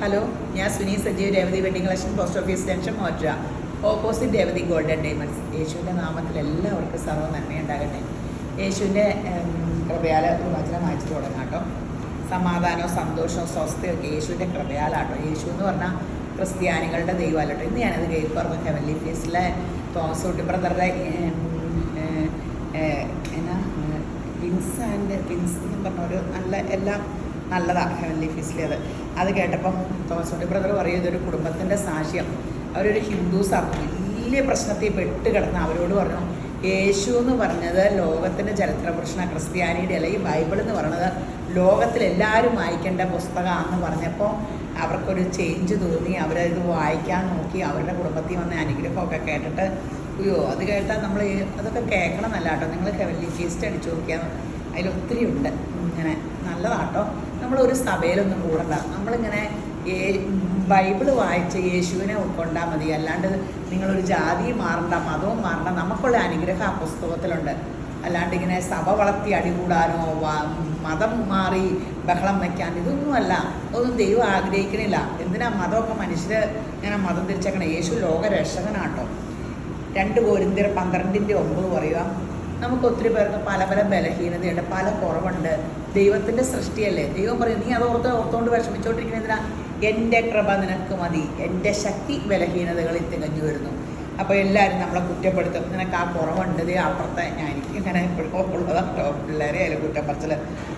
Hello, ഞാൻ Suni Sajeev, Revathi wedding collection, post office junction, മോറ്റ, opposite Revathi golden diamonds. യേശുവിൻ്റെ നാമത്തിൽ എല്ലാവർക്കും സർവ്വ നന്മയുണ്ടാകട്ടെ. യേശുവിൻ്റെ കൃപയാൽ ഒരു വചനം വായിച്ചു തുടങ്ങാം കേട്ടോ. സമാധാനവും സന്തോഷവും സ്വസ്ഥയൊക്കെ യേശുവിൻ്റെ കൃപയാലാട്ടോ. യേശു എന്ന് പറഞ്ഞാൽ ക്രിസ്ത്യാനികളുടെ ദൈവമല്ലോ. ഇന്ന് ഞാനത് കേൾപ്പ് പറഞ്ഞു. ഹെവൻലി ഫീസിലെ തോമസ് കുട്ടി ബ്രദറുടെ എന്നാ പിൻസ് എന്ന് പറഞ്ഞൊരു എല്ലാം നല്ലതാണ്. ഹെവൻലി ഫീസിലേത് അത് കേട്ടപ്പം തോമസ് കുട്ടി ബ്രദർ പറയും, ഇതൊരു കുടുംബത്തിൻ്റെ സാക്ഷ്യം. അവരൊരു ഹിന്ദുസാണ്, വലിയ പ്രശ്നത്തിൽ പെട്ട് കിടന്ന് അവരോട് പറഞ്ഞു, യേശു എന്ന് പറഞ്ഞത് ലോകത്തിൻ്റെ ചരിത്രപുരുഷനാണ്, ക്രിസ്ത്യാനിയുടെ അല്ല, ഈ ബൈബിൾ എന്ന് പറയുന്നത് ലോകത്തിലെല്ലാവരും വായിക്കേണ്ട പുസ്തകമാണെന്ന് പറഞ്ഞപ്പോൾ അവർക്കൊരു ചേഞ്ച് തോന്നി. അവരത് വായിക്കാൻ നോക്കി. അവരുടെ കുടുംബത്തിൽ വന്ന അനുഗ്രഹമൊക്കെ കേട്ടിട്ട് അയ്യോ, അത് കേട്ടാൽ നമ്മൾ അതൊക്കെ കേൾക്കണമെന്നല്ല കേട്ടോ. നിങ്ങൾ ഹെവൻലി ഫീസ്റ്റ് അടിച്ചു നോക്കിയാൽ അതിലൊത്തിരി ഉണ്ട്. ഇങ്ങനെ നല്ലതാട്ടോ. നമ്മളൊരു സഭയിലൊന്നും കൂടണ്ട. നമ്മളിങ്ങനെ ബൈബിള് വായിച്ച് യേശുവിനെ ഉൾക്കൊണ്ടാൽ മതി. അല്ലാണ്ട് നിങ്ങളൊരു ജാതിയും മാറണ്ട, മതവും മാറണ്ട. നമുക്കുള്ള അനുഗ്രഹം ആ പുസ്തകത്തിലുണ്ട്. അല്ലാണ്ട് ഇങ്ങനെ സഭ വളർത്തി അടികൂടാനോ മതം മാറി ബഹളം വയ്ക്കാൻ ഇതൊന്നുമല്ല. അതൊന്നും ദൈവം ആഗ്രഹിക്കണില്ല. എന്തിനാ മതമൊക്കെ മനുഷ്യർ ഇങ്ങനെ മതം തിരിച്ചേക്കണം? യേശു ലോകരക്ഷകനാട്ടോ. 2 കൊരിന്ത്യർ 12:9 പറയുക, നമുക്ക് ഒത്തിരി പേർക്ക് പല പല ബലഹീനതയുണ്ട്, പല കുറവുണ്ട്. ദൈവത്തിൻ്റെ സൃഷ്ടിയല്ലേ. ദൈവം പറയും, നീ അത് ഓർത്തുകൊണ്ട് വിഷമിച്ചോണ്ടിരിക്കുന്നതിനാ, എൻ്റെ കൃപ നിനക്ക് മതി, എൻ്റെ ശക്തി ബലഹീനതകളിൽ തികഞ്ഞു വരുന്നു. അപ്പോൾ എല്ലാവരും നമ്മളെ കുറ്റപ്പെടുത്തും, നിനക്ക് ആ കുറവുണ്ട്. അപ്പുറത്തെ എനിക്ക് ഇങ്ങനെ എപ്പോഴും ഉള്ളതാട്ടോ. പിള്ളേരെ അതിൽ കുറ്റപ്പറച്ചിൽ,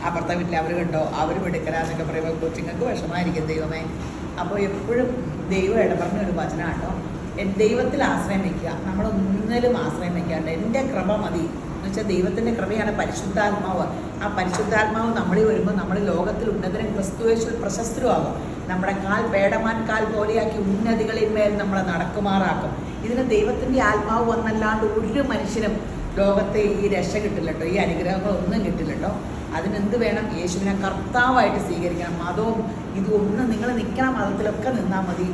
അപ്പുറത്തെ വീട്ടിൽ അവർ കണ്ടോ, അവർ എടുക്കലാന്നൊക്കെ പറയുമ്പോൾ കൊച്ചുങ്ങൾക്ക് വിഷമമായിരിക്കും. ദൈവമേ, അപ്പോൾ എപ്പോഴും ദൈവം ഇടപെടുന്നൊരു വചനമാട്ടോ. ദൈവത്തിൽ ആശ്രയം വയ്ക്കുക. നമ്മളൊന്നിലും ആശ്രയം വയ്ക്കാണ്ട് എൻ്റെ കൃപ മതി എന്ന് വെച്ചാൽ ദൈവത്തിൻ്റെ കൃപയാണ് പരിശുദ്ധാത്മാവ്. ആ പരിശുദ്ധാത്മാവ് നമ്മളിൽ വരുമ്പോൾ നമ്മൾ ലോകത്തിൽ ഉന്നതനും ക്രിസ്തുയേശുവിൽ പ്രശസ്തരുമാകും. നമ്മുടെ കാൽ പേടമാൻ കാൽ പോലെയാക്കി ഉന്നതികളിൽ മേൽ നമ്മളെ നടക്കുമാറാക്കും. ഇതിന് ദൈവത്തിൻ്റെ ആത്മാവ് വന്നല്ലാണ്ട് ഒരു മനുഷ്യനും ലോകത്തെ ഈ രക്ഷ കിട്ടില്ല കേട്ടോ. ഈ അനുഗ്രഹങ്ങളൊന്നും കിട്ടില്ല കേട്ടോ. അതിനെന്ത് വേണം? യേശുവിനെ കർത്താവായിട്ട് സ്വീകരിക്കണം. മതവും ഇതൊന്നും നിങ്ങൾ നിൽക്കണ മതത്തിലൊക്കെ നിന്നാൽ മതി.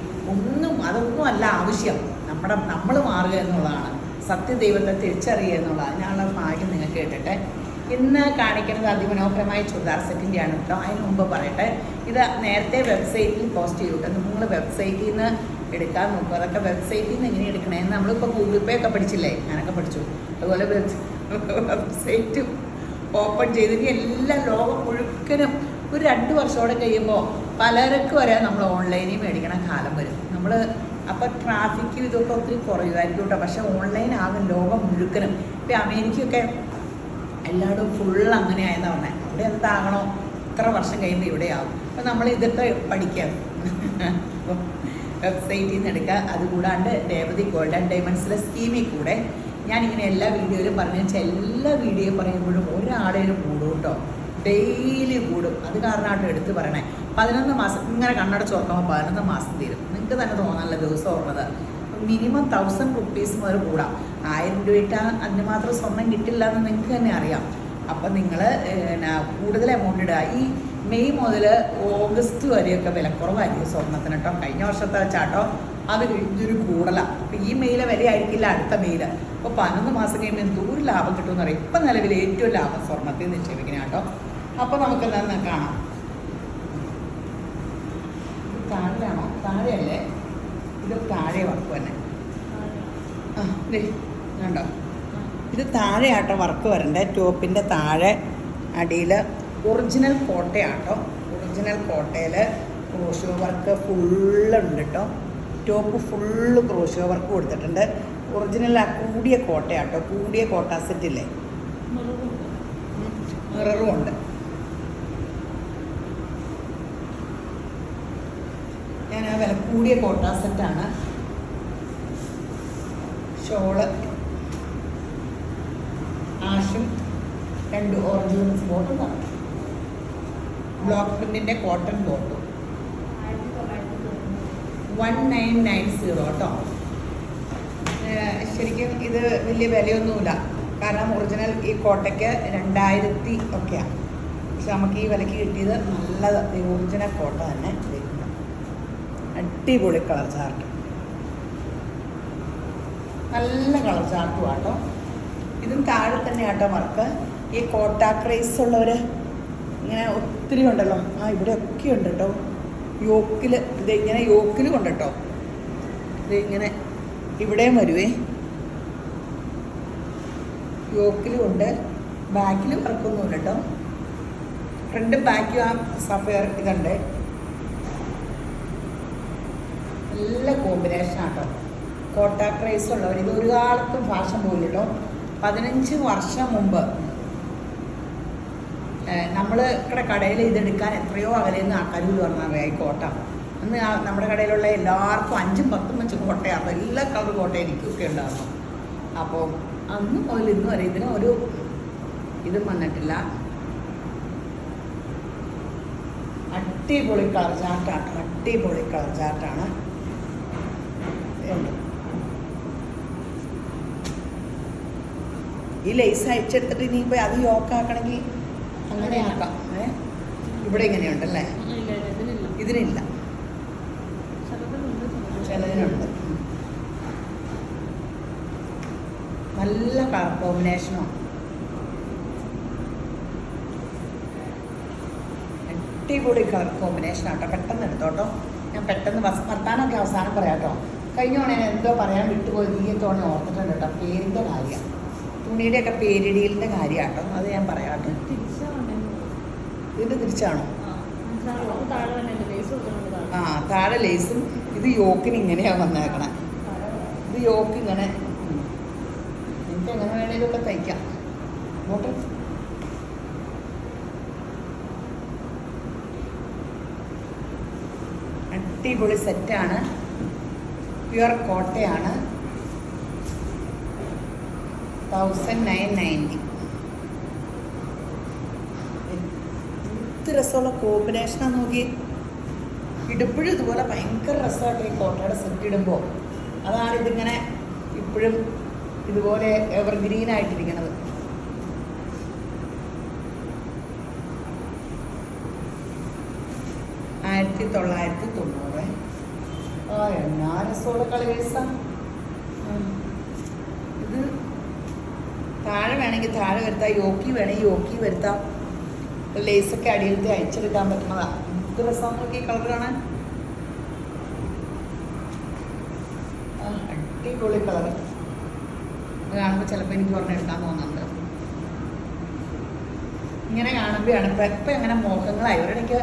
അതൊന്നും അല്ല ആവശ്യം. നമ്മൾ മാറുക എന്നുള്ളതാണ്. സത്യദൈവത്തെ തിരിച്ചറിയുക എന്നുള്ളതാണ്. ഞാനുള്ള ഭാഗ്യം നിങ്ങൾക്ക് കേട്ടിട്ട് ഇന്ന് കാണിക്കുന്നത് അതിമനോഹരമായ ചുരിദാർ സെറ്റിൻ്റെയാണ് കേട്ടോ. അതിന് മുമ്പ് പറയട്ടെ, ഇത് നേരത്തെ വെബ്സൈറ്റിൽ പോസ്റ്റ് ചെയ്തു കേട്ടോ. നിങ്ങൾ വെബ്സൈറ്റിൽ നിന്ന് എടുക്കാൻ നോക്കുക. അതൊക്കെ വെബ്സൈറ്റിൽ നിന്ന് എങ്ങനെ എടുക്കണേന്ന് നമ്മളിപ്പോൾ ഗൂഗിൾ പേ ഒക്കെ പഠിച്ചില്ലേ, ഞാനൊക്കെ പഠിച്ചു. അതുപോലെ വെബ്സൈറ്റ് ഓപ്പൺ ചെയ്തിട്ട് എല്ലാ ലോകം മുഴുക്കനും ഒരു 2 വർഷത്തോടെ കഴിയുമ്പോൾ പലർക്കും വരെ നമ്മൾ ഓൺലൈനിൽ മേടിക്കണ കാലം വരും. നമ്മൾ അപ്പോൾ ട്രാഫിക്കും ഇതൊക്കെ ഒത്തിരി കുറയുമായിരിക്കും കേട്ടോ. പക്ഷേ ഓൺലൈൻ ആകും ലോകം മുഴുക്കനും. ഇപ്പോൾ അമേരിക്കയൊക്കെ എല്ലായിടും ഫുൾ അങ്ങനെയായെന്ന് പറഞ്ഞത്. അവിടെ എന്താകണോ ഇത്ര വർഷം കഴിയുമ്പോൾ ഇവിടെയാകും. അപ്പോൾ നമ്മൾ ഇതൊക്കെ പഠിക്കാം. വെബ്സൈറ്റിൽ നിന്ന് എടുക്കുക. അതുകൂടാണ്ട് രേവതി ഗോൾഡൻ ഡയമണ്ട്സിലെ സ്കീമിൽ കൂടെ ഞാനിങ്ങനെ എല്ലാ വീഡിയോയിലും പറഞ്ഞു വെച്ചാൽ എല്ലാ വീഡിയോ പറയുമ്പോഴും ഒരാളേലും കൂടും കേട്ടോ. ഡെയിലി കൂടും. അത് കാരണമായിട്ട് എടുത്ത് പറയണേ. 11 മാസം ഇങ്ങനെ കണ്ണടച്ച് ഓർക്കുമ്പോൾ 11 മാസം തീരും. നിങ്ങൾക്ക് തന്നെ തോന്നാനുള്ള ദിവസം ഓർമ്മത്. മിനിമം 1000 rupees മുതൽ കൂടാം. 1000 രൂപ ഇട്ടാൽ അതിന് മാത്രം സ്വർണ്ണം കിട്ടില്ല എന്ന് നിങ്ങൾക്ക് തന്നെ അറിയാം. അപ്പം നിങ്ങൾ കൂടുതൽ എമൗണ്ട് ഇടുക. ഈ മെയ് മുതൽ ഓഗസ്റ്റ് വരെയൊക്കെ വിലക്കുറവായിരിക്കും സ്വർണ്ണത്തിന് കേട്ടോ. കഴിഞ്ഞ വർഷത്തെ വെച്ചാട്ടോ അത് കഴിഞ്ഞൊരു കൂടുതലാണ്. അപ്പോൾ ഈ മെയിലെ വില ആയിരിക്കില്ല അടുത്ത മെയിൽ. അപ്പോൾ 11 മാസം കഴിയുമ്പോൾ എന്തോരം ലാഭം കിട്ടുമെന്ന് അറിയാം. ഇപ്പം നിലവിൽ ഏറ്റവും ലാഭം സ്വർണ്ണത്തിൽ നിക്ഷേപിക്കുന്ന കേട്ടോ. അപ്പോൾ നമുക്ക് എന്താ കാണാം. താഴെയാണോ? താഴെയല്ലേ, ഇത് താഴെ വർക്ക് തന്നെ. കണ്ടോ, ഇത് താഴെയാട്ടോ വർക്ക് വരണ്ടേ. ടോപ്പിൻ്റെ താഴെ അടിയിൽ ഒറിജിനൽ കോട്ടയാട്ടോ. ഒറിജിനൽ കോട്ടയിൽ ക്രോഷ്യോ വർക്ക് ഫുള്ളുണ്ട് കേട്ടോ. ടോപ്പ് ഫുള്ള് ക്രോഷ്യോ വർക്ക് കൊടുത്തിട്ടുണ്ട്. ഒറിജിനൽ കൂടിയ കോട്ടയാട്ടോ. കൂടിയ കോട്ട സെറ്റില്ലേ, മിററും ഉണ്ട്. ഞാൻ ആ വില കൂടിയ കോട്ട സെറ്റാണ്. ഷോള് ആഷും 2 ഓറഞ്ച് ബോട്ടും കാണും. ബ്ലോക്ക് പ്രിന്റിൻ്റെ കോട്ടൺ ബോട്ടും 1990 കേട്ടോ. ശരിക്കും ഇത് വലിയ വിലയൊന്നുമില്ല. കാരണം ഒറിജിനൽ ഈ കോട്ടയ്ക്ക് 2000 ഒക്കെയാണ്. പക്ഷെ നമുക്ക് ഈ വിലയ്ക്ക് കിട്ടിയത് നല്ലത് ഒറിജിനൽ കോട്ട തന്നെ. അടിപൊളി കളർ ചാർട്ട്, നല്ല കളർ ചാർട്ടും ആട്ടോ. ഇതും താഴെ തന്നെ ആട്ടോ വർക്ക്. ഈ കോട്ട ക്രൈസ് ഉള്ളവർ ഇങ്ങനെ ഒത്തിരി ഉണ്ടല്ലോ. ഇവിടെയൊക്കെ ഉണ്ട് കേട്ടോ. യോക്കിൽ ഇത് ഇങ്ങനെ യോക്കിൽ കൊണ്ടിട്ടോ, ഇത് ഇങ്ങനെ ഇവിടെയും വരുവേ, യോക്കിൽ കൊണ്ട് ബാക്കിൽ വർക്കൊന്നുമില്ല കേട്ടോ. ഫ്രണ്ടും ബാക്കും ആ സഫയർ ഇതുണ്ട്. നല്ല കോമ്പിനേഷനാണ് കേട്ടോ. കോട്ട ക്രൈസ് ഉള്ളവർ ഇത് ഒരു കാലത്തും ഫാഷൻ പോയില്ല കേട്ടോ. 15 വർഷം മുമ്പ് നമ്മൾ ഇവിടെ കടയിൽ ഇതെടുക്കാൻ എത്രയോ അകലെന്ന് ആൾക്കാർ പറഞ്ഞാൽ ഈ കോട്ട. അന്ന് നമ്മുടെ കടയിലുള്ള എല്ലാവർക്കും 5ഉം 10ഉം വെച്ച് കോട്ടയാണ്. എല്ലാ കളർ കോട്ട എനിക്കൊക്കെ ഉണ്ടായിരുന്നു. അപ്പോൾ അന്ന് മുതൽ ഇന്ന് വരെ ഇതിന് ഒരു ഇതും വന്നിട്ടില്ല. അടിപൊളി കളർ ചാർട്ടാണ്, അടിപൊളി കളർ ചാർട്ടാണ്. ഈ ലേസ് അയച്ചെടുത്തിട്ട് ഇനിയിപ്പോൾ അത് യോക്കാക്കണമെങ്കിൽ അങ്ങനെ ആക്കാം. ഇവിടെ ഇങ്ങനെയുണ്ടല്ലേ, ഇതിനില്ല, ചിലതിനുണ്ട്. നല്ല കളർ കോമ്പിനേഷനോ, അടിപൊളി കളർ കോമ്പിനേഷൻ ആട്ടോ. പെട്ടെന്ന് എടുത്തോട്ടോ, ഞാൻ പെട്ടെന്ന് വർത്താനമൊക്കെ അവസാനം പറയാം കേട്ടോ. കഴിഞ്ഞ തവണ ഞാൻ എന്തോ പറയാൻ വിട്ടുപോയി, ഈ തവണ ഓർത്തിട്ടുണ്ട് കേട്ടോ. പേരിൻ്റെ കാര്യം, തുണിയുടെയൊക്കെ പേരിടീലിൻ്റെ കാര്യമാട്ടോ, അത് ഞാൻ പറയാം കേട്ടോ. ഇത് തിരിച്ചാണോ? ആ, താഴെ ലേസും. ഇത് യോക്കിന് ഇങ്ങനെയാണ് വന്നേക്കണേ. ഇത് യോക്ക് ഇങ്ങനെ, എനിക്ക് എങ്ങനെ വേണേലും ഒക്കെ തയ്ക്കാം. നോട്ടെ, അടിപൊളി സെറ്റാണ്. പ്യുവർ കോട്ടയാണ്. 1990. എന്ത് രസമുള്ള കോമ്പിനേഷനാണ് നോക്കി. ഇടുമ്പോഴും ഇതുപോലെ ഭയങ്കര രസമായിട്ട് ഈ കോട്ടയുടെ സെറ്റ് ഇടുമ്പോൾ. അതാണ് ഇതിങ്ങനെ ഇപ്പോഴും ഇതുപോലെ എവർഗ്രീനായിട്ടിരിക്കണത്. ആയിരത്തി 1990. എന്നാ രസമുള്ള കളേഴ്സാണ്. ഇത് താഴെ വേണമെങ്കിൽ താഴെ വരുത്താം, യോക്കി വേണമെങ്കിൽ യോക്കി വരുത്താം. ലേസൊക്കെ അടിയിലത്തെ അയച്ചെടുക്കാൻ പറ്റുന്നതാണ്. എന്ത് രസം നോക്കി കളർ കാണാൻ. അടിപൊളി കളർ. ഇത് കാണുമ്പോൾ ചിലപ്പോൾ എനിക്ക് പറഞ്ഞെടുക്കാൻ തോന്നുന്നുണ്ട്. ഇങ്ങനെ കാണുമ്പോഴാണ് ഇപ്പം എങ്ങനെ മോഹങ്ങളായി. ഒരിടയ്ക്ക്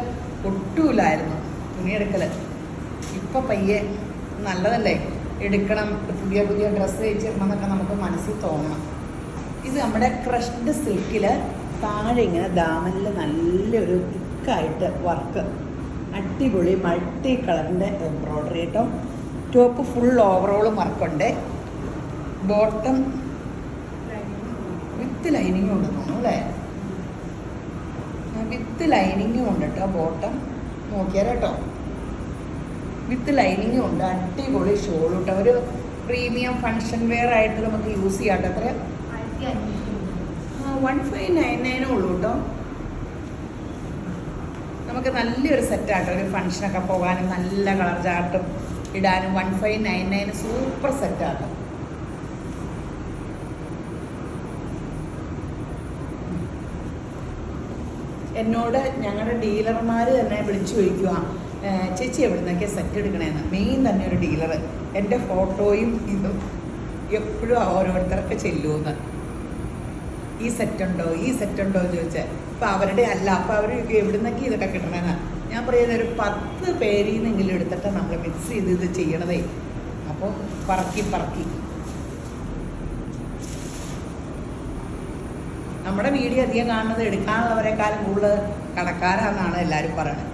ഒട്ടുമില്ലായിരുന്നു തുണിയെടുക്കൽ. ഇപ്പം പയ്യെ നല്ലതല്ലേ, എടുക്കണം, പുതിയ പുതിയ ഡ്രസ്സ് തയ്ച്ചിടണം എന്നൊക്കെ നമുക്ക് മനസ്സിൽ തോന്നണം. ഇത് നമ്മുടെ ക്രഷ്ഡ് സിൽക്കിൽ താഴെ ഇങ്ങനെ ദാമനിൽ നല്ലൊരു തിക്കായിട്ട് വർക്ക്, അടിപൊളി മൾട്ടി കളറിൻ്റെ എംബ്രോയ്ഡറി കേട്ടോ. ടോപ്പ് ഫുൾ ഓവറോളും വർക്കുണ്ട്. ബോട്ടം വിത്ത് ലൈനിങ്ങും ഉണ്ട് തോന്നുന്നു അല്ലേ, വിത്ത് ലൈനിങ്ങും ഉണ്ട് കേട്ടോ. ബോട്ടം നോക്കിയാൽ കേട്ടോ, വിത്ത് ലൈനിങ്ങും ഉണ്ട്. അടിപൊളി ഷോൾ കേട്ടോ. ഒരു പ്രീമിയം ഫങ്ഷൻ വെയർ ആയിട്ട് നമുക്ക് യൂസ് ചെയ്യാം കേട്ടോ. എത്രയാണ്? 1599 ഉള്ളൂ കേട്ടോ. നമുക്ക് നല്ലൊരു സെറ്റാട്ടോ. ഒരു ഫങ്ഷനൊക്കെ പോകാനും നല്ല കളർ ചാർട്ടും ഇടാനും 1599 സൂപ്പർ സെറ്റാട്ടോ. എന്നോട് ഞങ്ങളുടെ ഡീലർമാർ തന്നെ വിളിച്ചു ചോദിക്കുക, ചേച്ചി എവിടെ നിന്നൊക്കെ സെറ്റ് എടുക്കണേന്ന്. മെയിൻ തന്നെ ഒരു ഡീലർ എൻ്റെ ഫോട്ടോയും ഇതും എപ്പോഴും ഓരോരുത്തർക്ക് ചെല്ലുമെന്ന്. ഈ സെറ്റുണ്ടോ ഈ സെറ്റുണ്ടോ എന്ന് ചോദിച്ചാൽ ഇപ്പം അവരുടെ അല്ല. അപ്പം അവർ എവിടെ നിന്നൊക്കെ ഇതൊക്കെ കിട്ടണേന്ന് ഞാൻ പറയുന്നത്. ഒരു 10 പേരിൽ നിന്നെങ്കിലും എടുത്തിട്ട് നമ്മൾ മിക്സ് ചെയ്ത് ഇത് ചെയ്യണതേ. അപ്പോൾ പറക്കി നമ്മുടെ വീഡിയോ അധികം കാണുന്നത് എടുക്കാനുള്ളവരെക്കാളും കൂടുതൽ കടക്കാരാണെന്നാണ് എല്ലാവരും പറയുന്നത്.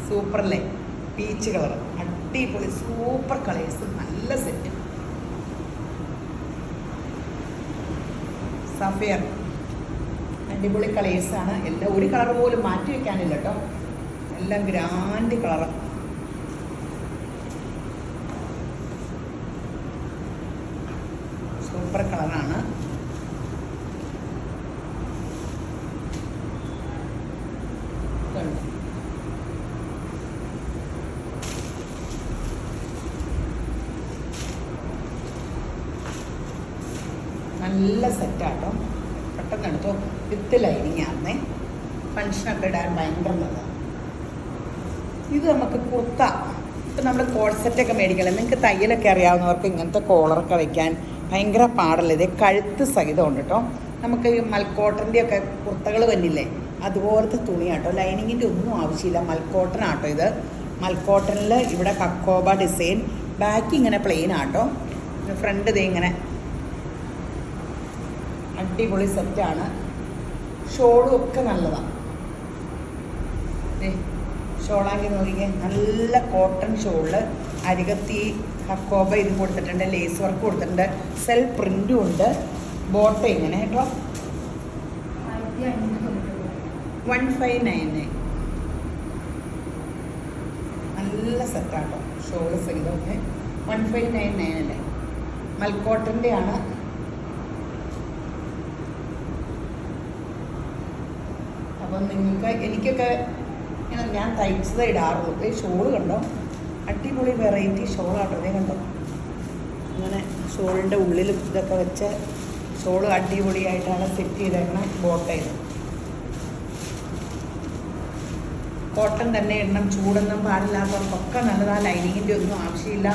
സൂപ്പറല്ലേ, പീച്ച് കളർ, അടിപൊളി സൂപ്പർ കളേഴ്സ്, നല്ല സെറ്റ്. സഫയർ അടിപൊളി കളേഴ്സാണ് എല്ലാം. ഒരു കളർ പോലും മാറ്റി വെക്കാനില്ല കേട്ടോ, എല്ലാം ഗ്രാൻഡ് കളർ. സൂപ്പർ കളറാണ്. നല്ല സെറ്റാട്ടോ, പെട്ടെന്ന് എടുത്തോ. വിത്ത് ലൈനിങ് ആണേ, ഫങ്ഷനൊക്കെ ഇടാൻ ഭയങ്കര നല്ലതാണ്. ഇത് നമുക്ക് കുർത്ത, ഇപ്പം നമ്മൾ കോഡ് സെറ്റൊക്കെ മേടിക്കണം. നിങ്ങൾക്ക് തയ്യലൊക്കെ അറിയാവുന്നവർക്ക് ഇങ്ങനത്തെ കോളറൊക്കെ വയ്ക്കാൻ ഭയങ്കര പാടല്ല. ഇത് കഴുത്ത് സഹിതമുണ്ട് കേട്ടോ. നമുക്ക് ഈ മൽക്കോട്ടൻ്റെ ഒക്കെ കുർത്തകൾ വന്നില്ലേ, അതുപോലത്തെ തുണിയാട്ടോ. ലൈനിങ്ങിൻ്റെ ഒന്നും ആവശ്യമില്ല. മൽക്കോട്ടനാട്ടോ ഇത്. മൽക്കോട്ടനിൽ ഇവിടെ കക്കോബ ഡിസൈൻ. ബാക്ക് ഇങ്ങനെ പ്ലെയിൻ ആട്ടോ. ഫ്രണ്ട് ഇതേ ഇങ്ങനെ അടിപൊളി സെറ്റാണ്. ഷോളും ഒക്കെ നല്ലതാണ്. ഷോളാക്കി നോക്കിക്കേ, നല്ല കോട്ടൺ ഷോളിൽ അരികത്തി കക്കോബ ഇത് കൊടുത്തിട്ടുണ്ട്, ലേസ് വർക്ക് കൊടുത്തിട്ടുണ്ട്, സെൽഫ് പ്രിൻറ്റും ഉണ്ട്. ബോട്ട ഇങ്ങനെ കേട്ടോ 1599. നല്ല സെറ്റാട്ടോ. ഷോള് സഹിതമൊക്കെ 1599 അല്ലേ. മൽക്കോട്ടൻ്റെ ആണ്. അപ്പം നിങ്ങൾക്ക് എനിക്കൊക്കെ ഇങ്ങനെ ഞാൻ തയ്ച്ചത് ഇടാറുള്ളൂ. ഈ ഷോള് കണ്ടോ, അടിപൊളി വെറൈറ്റി ഷോളാട്ടോ. അതേ കണ്ടോ, അങ്ങനെ ഷോളിൻ്റെ ഉള്ളിലും ഇതൊക്കെ വെച്ച് ഷോള് അടിപൊളിയായിട്ടാണ് സെറ്റ് ചെയ്തേക്കണ. ബോട്ടയിൽ കോട്ടൺ തന്നെ ഇടണം. ചൂടൊന്നും പാടില്ലാത്തവർക്കൊക്കെ നല്ലതാണ്. ലൈനിങ്ങിൻ്റെ ഒന്നും ആവശ്യമില്ല.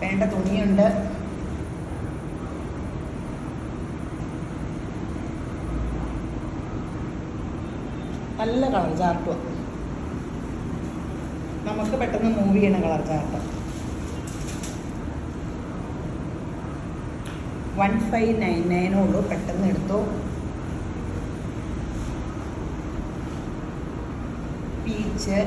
വേണ്ട തുണിയുണ്ട്. നല്ല കളർ ചാർട്ടും നമുക്ക് പെട്ടെന്ന് മൂവ് ചെയ്യണ കളർ ചാർട്ട്. 1599 ഉള്ളൂ. പെട്ടെന്ന് എടുത്തു. പീച്ച്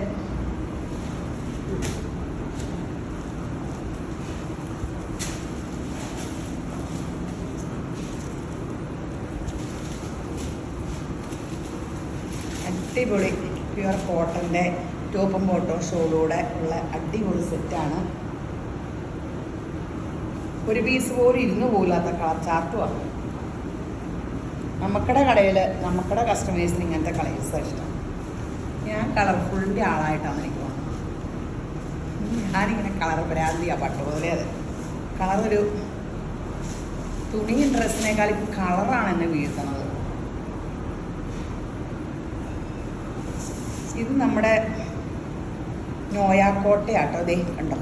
അടിപൊളി പ്യുവർ കോട്ടൻ്റെ ടോപ്പും ബോട്ടവും ഷോളൂടെ ഉള്ള അടിപൊളി സെറ്റാണ്. ഒരു പീസ് പോലും ഇരുന്ന് പോലാത്ത കളർ ചാർട്ടുമാണ്. നമുക്കടെ കടയിൽ നമുക്കടെ കസ്റ്റമേഴ്സിന് ഇങ്ങനത്തെ കളേഴ്സാണ് ഇഷ്ടം. ഞാൻ കളർഫുള്ളിൻ്റെ ആളായിട്ടാണ് എനിക്ക് തോന്നുന്നത്. ഞാനിങ്ങനെ കളർ ഭ്രാന്തിയാണ് പട്ട് പോലെ. അത് കളറൊരു തുണിയും ഡ്രസ്സിനേക്കാളും കളറാണ് എന്നെ വീഴ്ത്തുന്നത്. ഇത് നമ്മുടെ നോയാക്കോട്ടയാട്ടോ. അതേ കണ്ടോ,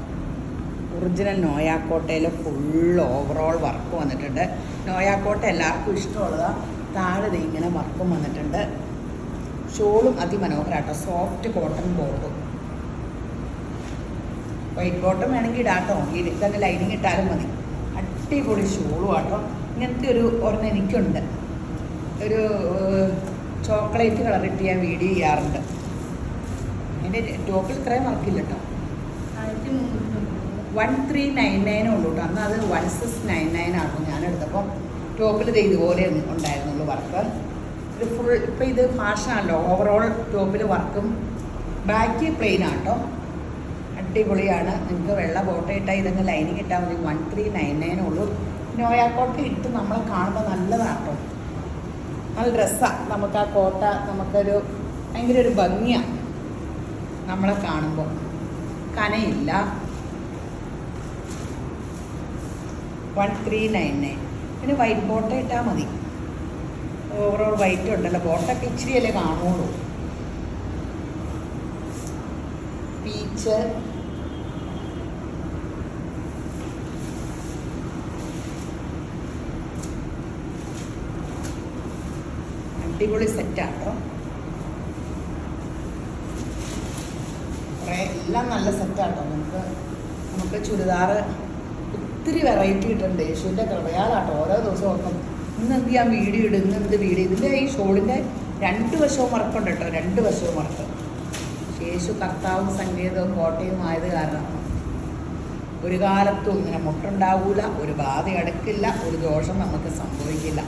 ഒറിജിനൽ നോയാക്കോട്ടയിൽ ഫുൾ ഓവറോൾ വർക്ക് വന്നിട്ടുണ്ട്. നോയാക്കോട്ട എല്ലാവർക്കും ഇഷ്ടമുള്ളതാണ്. താഴെ ഇങ്ങനെ വർക്കും വന്നിട്ടുണ്ട്. ഷോളും അതിമനോഹരാട്ടോ. സോഫ്റ്റ് കോട്ടൺ ബോട്ടും. വൈറ്റ് ബോട്ടം വേണമെങ്കിൽ ഇടാട്ടോ. തന്നെ ലൈനിങ് ഇട്ടാലും മതി. അടിപൊളി ഷോളും ആട്ടോ. ഇങ്ങനത്തെ ഒരു ഒരെണ്ണം എനിക്കുണ്ട്. ഒരു ചോക്ലേറ്റ് കളറിട്ട് ഞാൻ വീഡിയോ ചെയ്യാറുണ്ട്. എൻ്റെ ടോപ്പിൽ ഇത്രയും വർക്കില്ല കേട്ടോ. 1399 ഉള്ളൂ കേട്ടോ. അന്ന് അത് 1699 ആകും ഞാൻ എടുത്തപ്പോൾ. ടോപ്പിൽ ഇത് ഇതുപോലെ ഉണ്ടായിരുന്നുള്ളൂ വർക്ക്. ഇത് ഫുൾ ഇപ്പം ഇത് ഫാഷനാണല്ലോ. ഓവറോൾ ടോപ്പിൽ വർക്കും ബാക്ക് പ്ലെയിൻ ആട്ടോ. അടിപൊളിയാണ്. നിങ്ങൾക്ക് വെള്ള ബോട്ട ഇട്ടാൽ ഇതങ്ങ് ലൈനിങ് ഇട്ടാൽ മതി. 1399 ഉള്ളൂ. നോയാക്കോട്ട ഇട്ട് നമ്മളെ കാണുമ്പോൾ നല്ലതാട്ടോ. നല്ല ഡ്രസ്സാണ്. നമുക്ക് ആ കോട്ട നമുക്കൊരു ഭയങ്കര ഒരു ഭംഗിയാണ് നമ്മളെ കാണുമ്പോൾ. കനയില്ല. 1399. പിന്നെ വൈറ്റ് ബോട്ട ഇട്ടാൽ മതി. ഓവറോൾ വൈറ്റ് ഉണ്ടല്ലോ. ബോട്ടൊക്കെ ഇച്ചിരിയല്ലേ കാണുള്ളൂ. പീച്ച് അടിപൊളി സെറ്റാട്ടോ. കുറേ എല്ലാം നല്ല സെറ്റാട്ടോ. നമുക്ക് ചുരിദാർ ഒത്തിരി വെറൈറ്റി കിട്ടുന്നുണ്ട്. യേശുവിൻ്റെ കൃപയാലാട്ടോ. ഓരോ ദിവസവും ഓർക്കും ഇന്നെന്ത് ഞാൻ വീഡിയോ ഇടും, ഇന്നെന്ത് വീഡിയോ. ഇതിൻ്റെ ഈ ഷോളിൻ്റെ 2 വശവും വർക്കുണ്ട് കേട്ടോ. 2 വശവും വർക്ക്. യേശു കർത്താവും സംഗീതവും കോട്ടയും ആയത് കാരണം ഒരു കാലത്തും ഇങ്ങനെ മുട്ടുണ്ടാവൂല, ഒരു ബാധ അടുക്കില്ല, ഒരു ദോഷം നമുക്ക് സംഭവിക്കില്ല.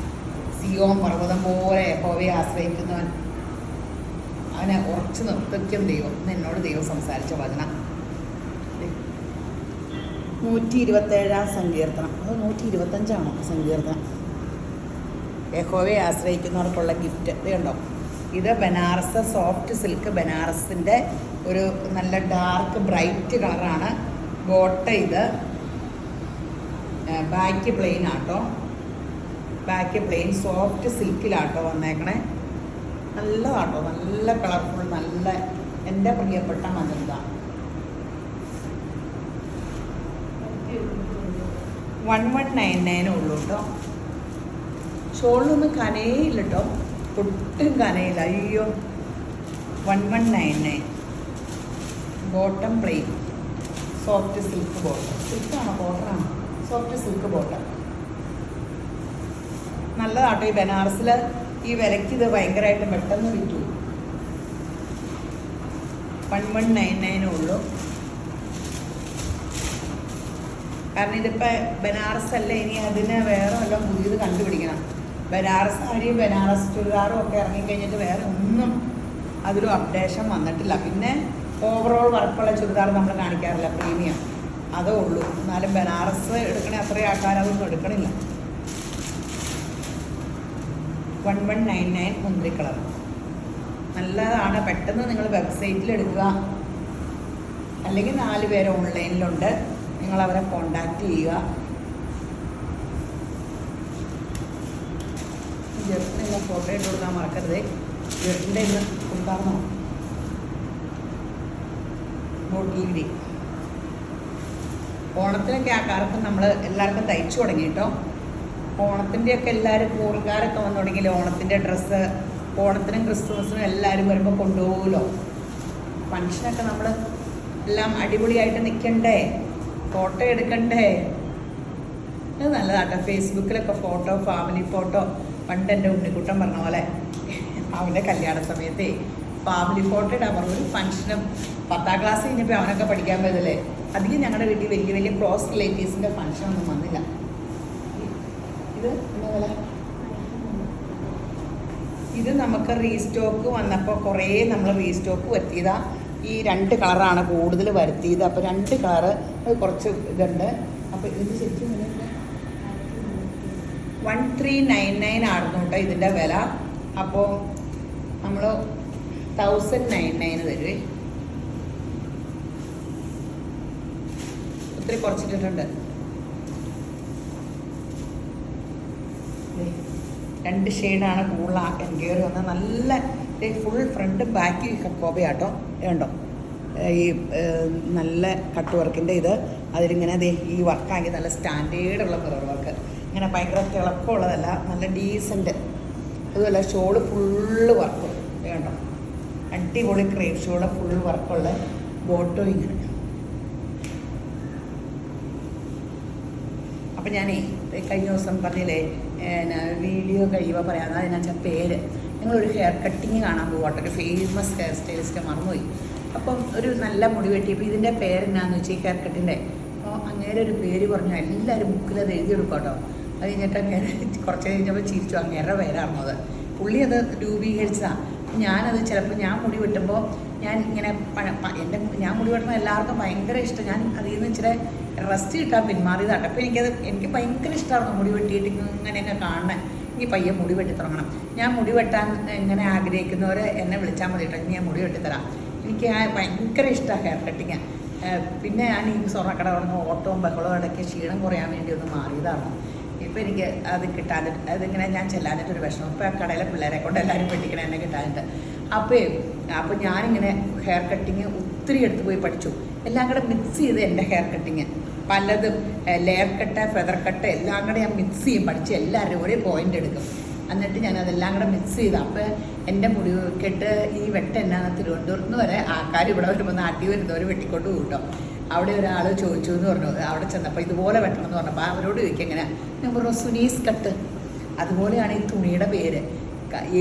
സിയോൻ പർവ്വതം പോലെ യഹോവയെ ആശ്രയിക്കുന്നവൻ അവനെ ഉറച്ചു നിർത്തിക്കും ദൈവം. എന്നോട് ദൈവം സംസാരിച്ച വചനം. 127 സങ്കീർത്തനം. അത് 125 സങ്കീർത്തനം. യഹോവയെ ആശ്രയിക്കുന്നവർക്കുള്ള ഗിഫ്റ്റ് ഇത് കണ്ടോ. ഇത് ബനാറസ് സോഫ്റ്റ് സിൽക്ക് ബനാറസിൻ്റെ ഒരു നല്ല ഡാർക്ക് ബ്രൈറ്റ് കളറാണ്. ബോട്ട ഇത് ബാക്ക് പ്ലെയിൻ ആട്ടോ. ബാക്ക് പ്ലെയിൻ സോഫ്റ്റ് സിൽക്കിലാട്ടോ വന്നേക്കണേ. നല്ലതാട്ടോ. നല്ല കളർഫുൾ, നല്ല എൻ്റെ പ്രിയപ്പെട്ട മജന്ത 1199 ഉള്ളൂ കേട്ടോ. ഷോളിലൊന്നും കനയില്ല കേട്ടോ, ഒട്ടും കനയില്ല. അയ്യോ, 1199. Bottom plain, soft silk bottom. സിൽക്കാണോ ബോട്ടറാണോ? Soft silk bottom. നല്ലതാട്ടോ. ഈ ബനാറസിൽ ഈ വിലയ്ക്ക് ഇത് ഭയങ്കരമായിട്ട് പെട്ടെന്ന് വിറ്റു. 1199 ഉള്ളൂ. കാരണം ഇതിപ്പോൾ ബനാറസ് അല്ല, ഇനി അതിന് വേറെ വല്ലതും പുതിയത് കണ്ടുപിടിക്കണം. ബനാറസ് സാരിയും ബനാറസ് ചുരിദാറും ഒക്കെ ഇറങ്ങിക്കഴിഞ്ഞിട്ട് വേറെ ഒന്നും അതിലും അപ്ഡേഷൻ വന്നിട്ടില്ല. പിന്നെ ഓവറോൾ വർക്കുള്ള ചുരിദാർ നമ്മൾ കാണിക്കാറില്ല, പ്രീമിയം അതേ ഉള്ളൂ. എന്നാലും ബനാറസ് എടുക്കണേ അത്രയും ആൾക്കാരതൊന്നും എടുക്കണില്ല. 1199 മുന്തിരി കളർ നല്ലതാണ്. പെട്ടെന്ന് നിങ്ങൾ വെബ്സൈറ്റിൽ എടുക്കുക, അല്ലെങ്കിൽ 4 പേര് ഓൺലൈനിലുണ്ട്, നിങ്ങൾ അവരെ കോണ്ടാക്ട് ചെയ്യുക. ജെർസിനെല്ലാം ഫോട്ടോ ഇട്ട് കൊടുക്കാൻ മറക്കരുത്. ജെർസിൻ്റെ ഇന്ന് കൊടുക്കാറുണ്ടോ? മോട്ടീവിരി ഓണത്തിനൊക്കെ ആ കാലത്ത് നമ്മൾ എല്ലാവർക്കും തയ്ച്ചു തുടങ്ങി കേട്ടോ. ഓണത്തിൻ്റെയൊക്കെ എല്ലാവരും കൂറുകാരൊക്കെ വന്നു തുടങ്ങിയില്ലേ. ഓണത്തിൻ്റെ ഡ്രസ്സ് ഓണത്തിനും ക്രിസ്മസിനും എല്ലാവരും വരുമ്പോൾ കൊണ്ടുപോകുമല്ലോ. ഫങ്ഷനൊക്കെ നമ്മൾ എല്ലാം അടിപൊളിയായിട്ട് നിൽക്കണ്ടേ, ഫോട്ടോ എടുക്കണ്ടേ. അത് നല്ലതാട്ടോ. ഫേസ്ബുക്കിലൊക്കെ ഫോട്ടോ, ഫാമിലി ഫോട്ടോ. പണ്ട് എൻ്റെ ഉണ്ണിക്കുട്ടൻ പറഞ്ഞ പോലെ അവൻ്റെ കല്യാണ സമയത്തേ ഫാമിലി ഫോട്ടോ ഇടാൻ പറഞ്ഞു. ഒരു ഫംഗ്ഷനും 10ാം ക്ലാസ് കഴിഞ്ഞപ്പോൾ അവനൊക്കെ പഠിക്കാൻ പോയതല്ലേ. അധികം ഞങ്ങളുടെ വീട്ടിൽ വലിയ വലിയ ക്ലോസ് റിലേറ്റീവ്സിൻ്റെ ഫംഗ്ഷനൊന്നും വന്നില്ല. ഇത് എന്താ വില? ഇത് നമുക്ക് റീസ്റ്റോക്ക് വന്നപ്പോൾ കുറേ നമ്മൾ റീസ്റ്റോക്ക് വരുത്തിയതാണ്. ഈ 2 കളറാണ് കൂടുതൽ വരുത്തിയത്. അപ്പോൾ 2 കളറ് അത് കുറച്ച് ഇതുണ്ട്. അപ്പോൾ ഇതിന് ശരിക്കും 1399 ആയിരുന്നു കേട്ടോ ഇതിൻ്റെ വില. അപ്പോൾ നമ്മൾ 1099 തരുവേ. ഒത്തിരി കുറച്ചിട്ടിട്ടുണ്ട്. 2 ഷെയ്ഡാണ് കൂടുതലാക്കാൻ കയറി വന്നത്. നല്ല ഫുൾ ഫ്രണ്ട് ബാക്ക് കക്കോബയാട്ടോ വേണ്ടോ. ഈ നല്ല കട്ട് വർക്കിൻ്റെ ഇത് അതിലിങ്ങനെ ഈ വർക്കാക്കി നല്ല സ്റ്റാൻഡേർഡുള്ള മിറർ വർക്ക്. ഇങ്ങനെ ഭയങ്കര തിളക്കമുള്ളതല്ല, നല്ല ഡീസൻറ്റ്. അതുമല്ല ഷോള് ഫുള്ള് വർക്ക് വേണ്ടോ. അടിപൊളി ക്രേപ്പ് ഷോള് ഫുൾ വർക്കുള്ള ബോട്ടോ ഇങ്ങനെ. അപ്പം ഞാനേ കഴിഞ്ഞ ദിവസം പറഞ്ഞില്ലേ വീഡിയോ കഴിയുമ്പോൾ പറയാമെന്ന്. അതിനകത്ത് പേര് ഞങ്ങളൊരു ഹെയർ കട്ടിങ് കാണാൻ പോകട്ടെ. ഒരു ഫേമസ് ഹെയർ സ്റ്റൈലിസ്റ്റ് മറന്നുപോയി. അപ്പം ഒരു നല്ല മുടി വെട്ടിയപ്പോൾ ഇതിൻ്റെ പേരെന്നാന്ന് വെച്ചാൽ ഈ ഹെയർ കട്ടിൻ്റെ. അപ്പോൾ അങ്ങേരെ ഒരു പേര് പറഞ്ഞു. എല്ലാവരും ബുക്കിൽ അത് എഴുതിയെടുക്കും കേട്ടോ. അത് കഴിഞ്ഞിട്ട് അങ്ങേരെ കുറച്ച് കഴിഞ്ഞപ്പോൾ ചിരിച്ചു. അങ്ങേരുടെ പേരായിരുന്നു അത്. പുള്ളി അത് രൂപീകരിച്ചതാണ്. ഞാനത് ചിലപ്പോൾ ഞാൻ മുടി വെട്ടുമ്പോൾ ഞാൻ ഇങ്ങനെ ഞാൻ മുടി വെട്ടുന്ന എല്ലാവർക്കും ഭയങ്കര ഇഷ്ടം. ഞാൻ അതിൽ നിന്ന് ഇച്ചിരി റെസ്റ്റ് കിട്ടാൻ പിന്മാറിയതാട്ടോ. അപ്പോൾ എനിക്ക് ഭയങ്കര ഇഷ്ടമായിരുന്നു മുടി വെട്ടിയിട്ട് ഇങ്ങനെയൊക്കെ കാണാൻ. എനിക്ക് പയ്യെ മുടി വെട്ടി തുടങ്ങണം. ഞാൻ മുടി വെട്ടാൻ ഇങ്ങനെ ആഗ്രഹിക്കുന്നവർ എന്നെ വിളിച്ചാൽ മതി കേട്ടോ, ഞാൻ മുടി വെട്ടിത്തരാം. എനിക്ക് ഭയങ്കര ഇഷ്ടമാണ് ഹെയർ കട്ടിങ്. പിന്നെ ഞാൻ ഈ സ്വർണ്ണക്കട തുടങ്ങി ഓട്ടവും ബഹളവും ഇടയ്ക്ക് ക്ഷീണം കുറയാൻ വേണ്ടി ഒന്ന് മാറിയതാണ്. ഇപ്പോൾ എനിക്ക് അത് കിട്ടാനിട്ട് അതിങ്ങനെ ഞാൻ ചെല്ലാനിട്ടൊരു വിഷമം. ഇപ്പോൾ ആ കടയിലെ പിള്ളേരെ കൊണ്ട് എല്ലാവരും വെട്ടിക്കണം എന്നെ കിട്ടാനിട്ട്. അപ്പോൾ ഞാനിങ്ങനെ ഹെയർ കട്ടിങ് ഒത്തിരി എടുത്ത് പോയി പഠിച്ചു. എല്ലാം കൂടെ മിക്സ് ചെയ്ത് എൻ്റെ ഹെയർ കട്ടിങ് പലതും ലെയർ കട്ട്, ഫെദർ കട്ട് എല്ലാം കൂടെ ഞാൻ മിക്സ് ചെയ്യും. പഠിച്ച് എല്ലാവരും ഒരേ പോയിൻ്റ് എടുക്കും. എന്നിട്ട് ഞാൻ അതെല്ലാം കൂടെ മിക്സ് ചെയ്ത് അപ്പോൾ എൻ്റെ മുടി കെട്ട് ഈ വെട്ട എന്നാന്ന് തിരുവനന്തപുരത്ത് നിന്ന് വരെ ആൾക്കാർ ഇവിടെ വരുമ്പോൾ നാട്ടിൽ വരുന്നവർ വെട്ടിക്കൊണ്ട് കൂട്ടോ. അവിടെ ഒരാൾ ചോദിച്ചു എന്ന് പറഞ്ഞു. അവിടെ ചെന്നപ്പോൾ ഇതുപോലെ വെട്ടണം എന്ന് പറഞ്ഞപ്പോൾ അവരോട് ചോദിക്കും എങ്ങനെയാണ്. ഞാൻ പറഞ്ഞു സുനീസ് കട്ട്. അതുപോലെയാണ് ഈ തുണിയുടെ പേര്.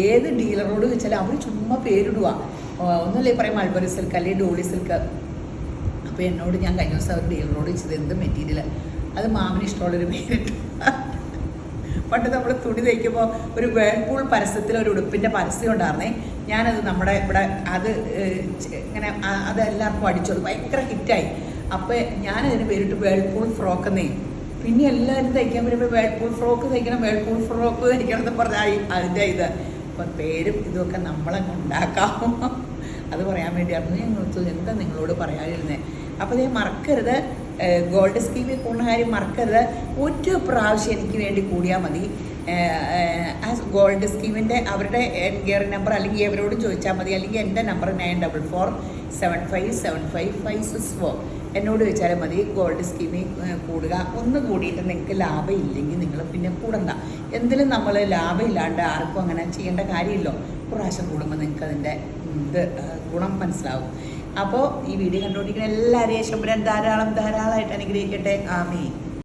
ഏത് ഡീലറോട് ചോദിച്ചാലും അവർ ചുമ്മാ പേരിടുക. ഒന്നുമില്ലേ പറയും മൾബറി സിൽക്ക് അല്ലെങ്കിൽ ഡോളി സിൽക്ക്. അപ്പോൾ എന്നോട് ഞാൻ കഴിഞ്ഞ ദിവസം അവർ ഡീലറോട് ചോദിച്ചത് എന്ത് മെറ്റീരിയൽ. അത് മാമിന് ഇഷ്ടമുള്ളൊരു പേരിട്ടു. പണ്ട് നമ്മൾ തുണി തയ്ക്കുമ്പോൾ ഒരു വേൾപൂൾ പരസ്യത്തിൽ ഒരു ഉടുപ്പിൻ്റെ പരസ്യം ഉണ്ടായിരുന്നേ. ഞാനത് നമ്മുടെ ഇവിടെ അത് ഇങ്ങനെ അതെല്ലാവർക്കും അടിച്ചു. അത് ഭയങ്കര ഹിറ്റായി. അപ്പോൾ ഞാനതിന് പേരിട്ട് വേൾപൂൾ ഫ്രോക്ക് എന്നേ. പിന്നെ എല്ലാവരും തയ്ക്കാൻ വരുമ്പോൾ വേൾപൂൾ ഫ്രോക്ക് തയ്ക്കണം, വേൾപൂൾ ഫ്രോക്ക് തയ്ക്കണം എന്ന് പറഞ്ഞാൽ അതിൻ്റെ ഇത്. അപ്പം പേരും ഇതൊക്കെ നമ്മളങ്ങ് ഉണ്ടാക്കാം. അത് പറയാൻ വേണ്ടിയായിരുന്നു ഞാൻ എന്താ നിങ്ങളോട് പറയാതിരുന്നത്. അപ്പോൾ ഞാൻ മറക്കരുത്, ഗോൾഡ് സ്കീമിൽ കൂടുന്ന കാര്യം മറക്കരുത്. ഒരു പ്രാവശ്യം എനിക്ക് വേണ്ടി കൂടിയാൽ മതി. ആ ഗോൾഡ് സ്കീമിൻ്റെ അവരുടെ എൻക്വയറി നമ്പർ അല്ലെങ്കിൽ അവരോട് ചോദിച്ചാൽ മതി. അല്ലെങ്കിൽ എൻ്റെ നമ്പർ 944 757556 എന്നോട് ചോദിച്ചാലും മതി. ഗോൾഡ് സ്കീമിൽ കൂടുക. ഒന്ന് കൂടിയിട്ട് നിങ്ങൾക്ക് ലാഭം ഇല്ലെങ്കിൽ നിങ്ങൾ പിന്നെ കൂടണ്ട. എന്തിനും നമ്മൾ ലാഭം ഇല്ലാണ്ട് ആർക്കും അങ്ങനെ ചെയ്യേണ്ട കാര്യമില്ലോ. പ്രാവശ്യം കൂടുമ്പോൾ നിങ്ങൾക്ക് അതിൻ്റെ ഗുണം മനസ്സിലാവും. അപ്പോൾ ഈ വീഡിയോ കണ്ടുകൊണ്ടിരിക്കുന്ന എല്ലാവരെയും ശുഭ്രൻ ധാരാളമായിട്ട് അനുഗ്രഹിക്കട്ടെ. ആമീൻ.